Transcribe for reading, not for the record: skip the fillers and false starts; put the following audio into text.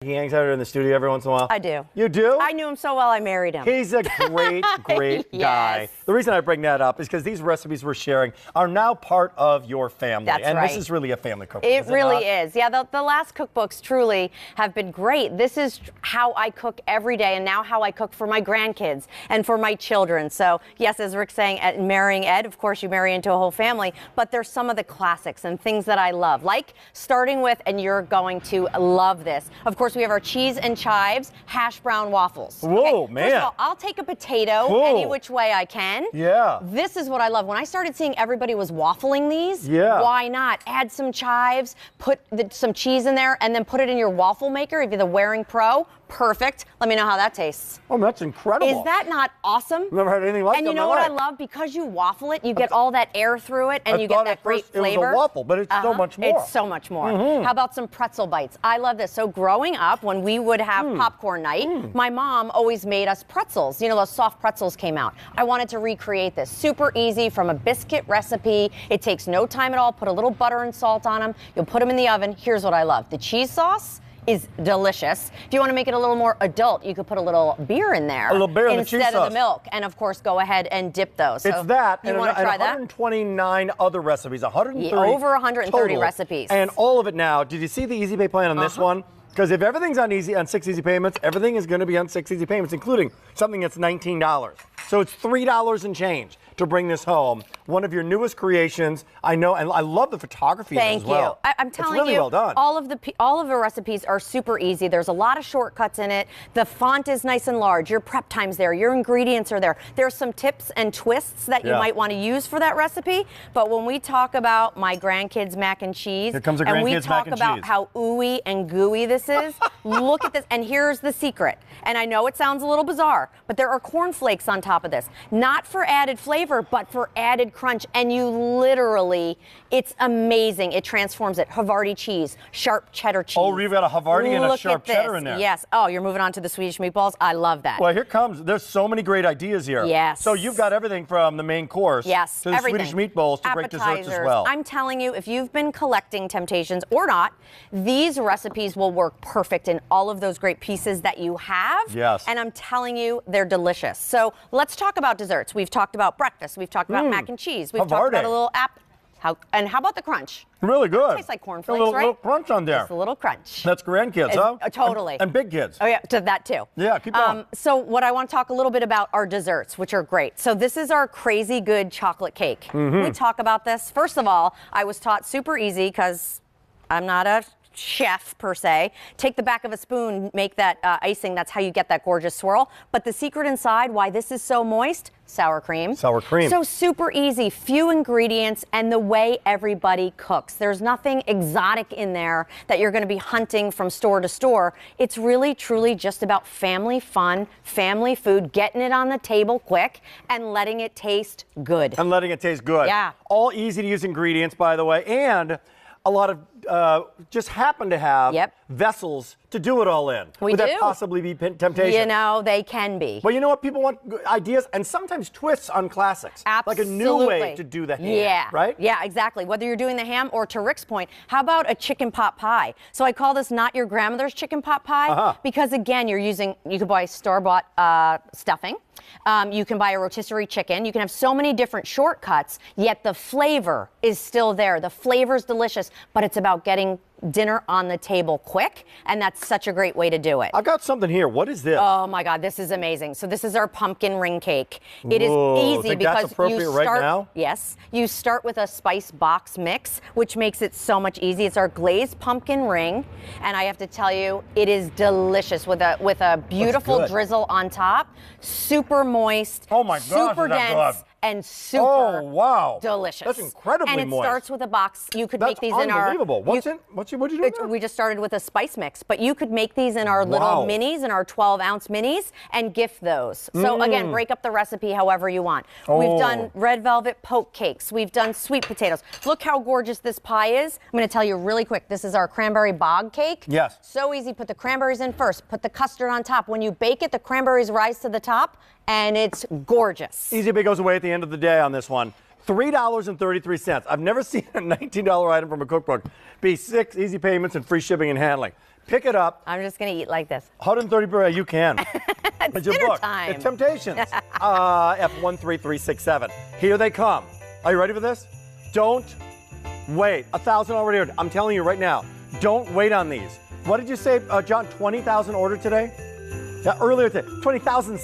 He hangs out here in the studio every once in a while. I do. You do? I knew him so well, I married him. He's a great, great guy. The reason I bring that up is because these recipes we're sharing are now part of your family. That's and right. This is really a family cookbook. It really is. Yeah, the last cookbooks truly have been great. This is how I cook every day, and now how I cook for my grandkids and for my children. So, yes, as Rick's saying, at marrying Ed, of course, you marry into a whole family, but there's some of the classics and things that I love, like starting with, and you're going to love this, of course, we have our cheese and chives hash brown waffles. Whoa, okay? man. First of all, I'll take a potato any which way I can. Yeah. This is what I love. When I started seeing everybody was waffling these, why not? Add some chives, put some cheese in there, and then put it in your waffle maker if you're the Waring Pro. Perfect. Let me know how that tastes. Oh, that's incredible. Is that not awesome? Never had anything like that. And you know what I love? Because you waffle it, you get all that air through it, and you get that great flavor. It was a waffle, but it's so much more. It's so much more. How about some pretzel bites? I love this. So growing up, when we would have popcorn night, my mom always made us pretzels. You know, those soft pretzels came out. I wanted to recreate this. Super easy from a biscuit recipe. It takes no time at all. Put a little butter and salt on them. You'll put them in the oven. Here's what I love. The cheese sauce is delicious. If you want to make it a little more adult, you could put a little beer in there. A little beer in the cheese sauce. Instead of the milk. And of course, go ahead and dip those. It's that. You want to try that? 129 other recipes, 130 over 130 total, recipes. And all of it now. Did you see the Easy Pay plan on this one? Because if everything's on 6 easy payments, everything is going to be on 6 easy payments, including something that's $19. So it's $3 and change to bring this home. One of your newest creations. I know, and I love the photography in it as well. Thank you. I'm telling it's really you, well done. all of the recipes are super easy. There's a lot of shortcuts in it. The font is nice and large. Your prep time's there. Your ingredients are there. There's some tips and twists that you might want to use for that recipe. But when we talk about my grandkids mac and cheese, Here comes a and we grandkids talk mac and about cheese. how ooey and gooey this is, look at this. And here's the secret. And I know it sounds a little bizarre, but there are cornflakes on top of this. Not for added flavor, but for added crunch. And you literally, it's amazing. It transforms it. Havarti cheese, sharp cheddar cheese. Oh, you've got a Havarti and a sharp cheddar in there. Yes. Oh, you're moving on to the Swedish meatballs. I love that. Well, here comes. There's so many great ideas here. Yes. So you've got everything from the main course to the everything. Swedish meatballs to great desserts as well. I'm telling you, if you've been collecting Temp-tations or not, these recipes will work perfect in all of those great pieces that you have. Yes. And I'm telling you, they're delicious. So let's talk about desserts. We've talked about breakfast. We've talked about mac and cheese. We've talked about a little and how about the crunch? Really good. It tastes like cornflakes, right? A right? little crunch on there. Just a little crunch. That's grandkids, huh? Totally. And big kids. Oh, yeah, to that too. Yeah, keep going. So what I want to talk a little bit about are desserts, which are great. So this is our crazy good chocolate cake. We talk about this. First of all, I was taught super easy because I'm not a chef per se. Take the back of a spoon, make that icing. That's how you get that gorgeous swirl. But the secret inside, why this is so moist, sour cream. Sour cream. So super easy, few ingredients, and the way everybody cooks. There's nothing exotic in there that you're going to be hunting from store to store. It's really, truly just about family fun, family food, getting it on the table quick, and letting it taste good. And letting it taste good. Yeah. All easy to use ingredients, by the way, and a lot of just happen to have vessels to do it all in. Would that possibly be temptation? You know, they can be. Well, you know what? People want ideas and sometimes twists on classics. Absolutely. Like a new way to do the ham, right? Yeah, exactly. Whether you're doing the ham or, to Rick's point, how about a chicken pot pie? So I call this not your grandmother's chicken pot pie because, again, you could buy store-bought stuffing. You can buy a rotisserie chicken. You can have so many different shortcuts, yet the flavor is still there. The flavor's delicious, but it's about getting dinner on the table quick, and that's such a great way to do it. I got something here. What is this? Oh my God, this is amazing. So this is our pumpkin ring cake. It is Whoa, easy think because that's appropriate you start right now? Yes, you start with a spice box mix, which makes it so much easy. It's our glazed pumpkin ring, and I have to tell you, it is delicious with a beautiful drizzle on top. Super moist. Oh my gosh, super is that dense. good? And super delicious. That's incredibly moist. And it starts with a box. You could make these in our... unbelievable. What'd you do there? We just started with a spice mix, but you could make these in our little minis, in our 12-ounce minis, and gift those. So again, break up the recipe however you want. We've done red velvet poke cakes. We've done sweet potatoes. Look how gorgeous this pie is. I'm going to tell you really quick. This is our cranberry bog cake. Yes. So easy. Put the cranberries in first. Put the custard on top. When you bake it, the cranberries rise to the top, and it's gorgeous. Easy Pay goes away at the end of the day on this one. $3.33. I've never seen a $19 item from a cookbook be 6 easy payments and free shipping and handling. Pick it up. I'm just going to eat like this. 130 per you can. It's your dinner book. time. It's Temp-tations. F13367. Here they come. Are you ready for this? Don't wait. 1,000 already ordered. I'm telling you right now, don't wait on these. What did you say, John? 20,000 ordered today? Yeah, earlier today. 20,000.